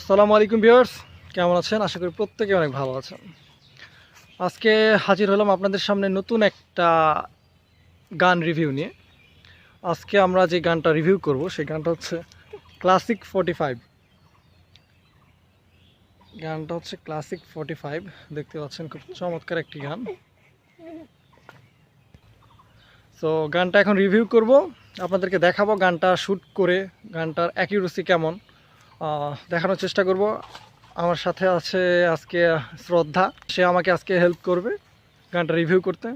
আসসালামু আলাইকুম ভিউয়ার্স, কেমন আছেন? আশা করি প্রত্যেকে অনেক ভালো আছেন। আজকে হাজির হলাম আপনাদের সামনে নতুন একটা গান রিভিউ নিয়ে। আজকে আমরা যে গানটা রিভিউ করব সেই গানটা হচ্ছে ক্লাসিক 45। গানটা হচ্ছে ক্লাসিক 45, দেখতে পাচ্ছেন খুব চমৎকার একটি গান। সো গানটা এখন রিভিউ করব, আপনাদেরকে দেখাবো গানটা শ্যুট করে গানটার অ্যাকিউরেসি কেমন দেখানোর চেষ্টা করব। আমার সাথে আছে আজকে শ্রদ্ধা, সে আমাকে আজকে হেল্প করবে গানটা রিভিউ করতে।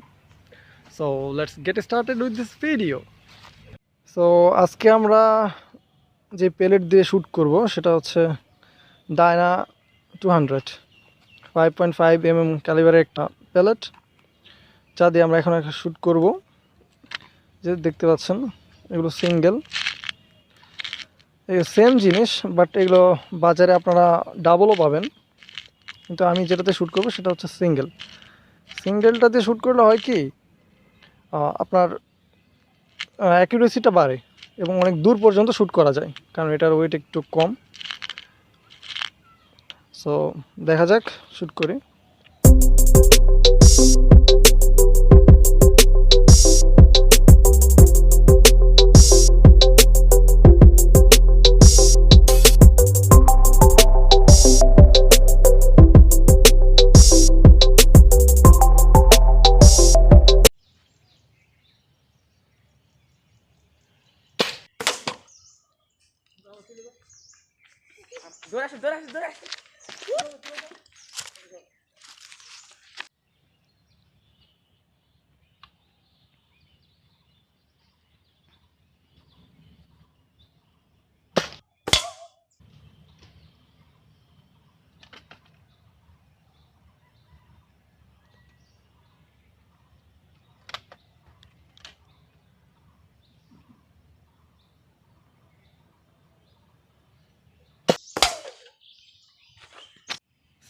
So let's get started with this video. So আজকে আমরা যে প্যালেট দিয়ে শ্যুট করব সেটা হচ্ছে ডায়না 200 5.5 mm ক্যালিবারের একটা প্যালেট, যা দিয়ে আমরা এখন একটা শ্যুট করব। যে দেখতে পাচ্ছেন এগুলো সিঙ্গেল, এই সেম জিনিস, বাট এগুলো বাজারে আপনারা ডাবলও পাবেন, কিন্তু আমি যেটাতে শ্যুট করবো সেটা হচ্ছে সিঙ্গেলটা দিয়ে শ্যুট করলে হয় কি আপনার অ্যাকিউরেসিটা বাড়ে এবং অনেক দূর পর্যন্ত শ্যুট করা যায়, কারণ এটার ওয়েট একটু কম। সো দেখা যাক, শ্যুট করি। দৌড়ে আসে।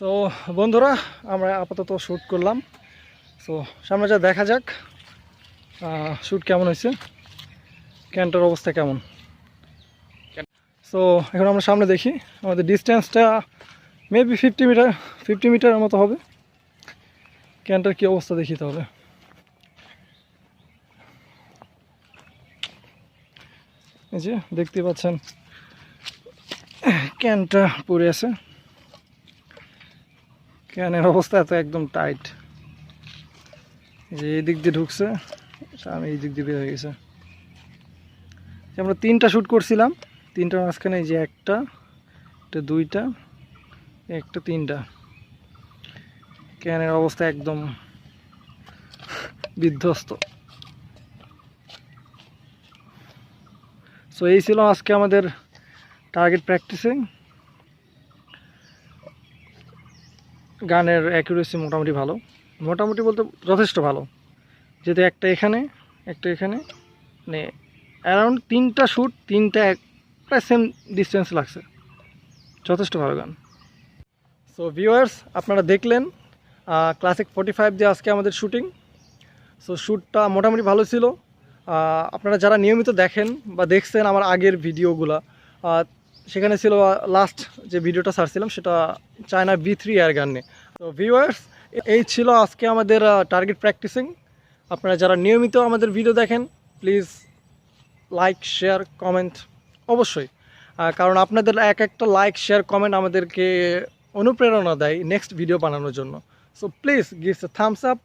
সো বন্ধুরা, আমরা আপাতত শ্যুট করলাম। সো সামনে যা দেখা যাক শ্যুট কেমন হয়েছে, ক্যানটার অবস্থা কেমন। সো এখন আমরা সামনে দেখি, আমাদের ডিস্টেন্সটা মেবি 50 মিটারের মতো হবে। ক্যানটার কী অবস্থা দেখি তাহলে। এই যে দেখতে পাচ্ছেন ক্যানটা পড়ে আছে, ক্যানের অবস্থা তো একদম টাইট। যে এই দিক দিয়ে ঢুকছে, আমি এই দিক দিয়ে বের হয়ে গেছে। আমরা 3টা শ্যুট করছিলাম, 3টার মাঝখানে এই যে একটা 2টা, একটা 3টা। ক্যানের অবস্থা একদম বিধ্বস্ত। সো এই ছিল আজকে আমাদের টার্গেট প্র্যাকটিসিং। গানের অ্যাকুরেসি মোটামুটি ভালো, মোটামুটি বলতে যথেষ্ট ভালো, যেহেতু একটা এখানে একটা এখানে, মানে অ্যারাউন্ড 3টা শ্যুট, 3টা প্রায় সেম ডিস্টেন্স লাগছে, যথেষ্ট ভালো গান। সো ভিউয়ার্স, আপনারা দেখলেন ক্লাসিক 45 দিয়ে আজকে আমাদের শ্যুটিং। সো শ্যুটটা মোটামুটি ভালো ছিল। আপনারা যারা নিয়মিত দেখেন বা দেখছেন আমার আগের ভিডিওগুলা, সেখানে ছিল লাস্ট যে ভিডিওটা ছাড়ছিলাম সেটা চায়না V3 এয়ারগান নিয়ে। তো ভিউয়ার্স, এই ছিল আজকে আমাদের টার্গেট প্র্যাকটিসিং। আপনারা যারা নিয়মিত আমাদের ভিডিও দেখেন, প্লিজ লাইক, শেয়ার, কমেন্ট অবশ্যই, কারণ আপনাদের একটা লাইক, শেয়ার, কমেন্ট আমাদেরকে অনুপ্রেরণা দেয় নেক্সট ভিডিও বানানোর জন্য। So please gives a thumbs up.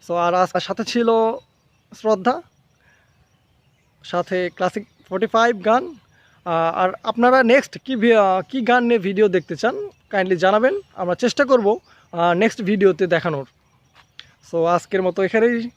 So আর সাথে ছিল শ্রদ্ধা, সাথে ক্লাসিক 45 গান। আর আপনারা নেক্সট কি গান নিয়ে ভিডিও দেখতে চান কাইন্ডলি জানাবেন, আমরা চেষ্টা করব নেক্সট ভিডিওতে দেখানোর। সো আজকের মতো এখানেই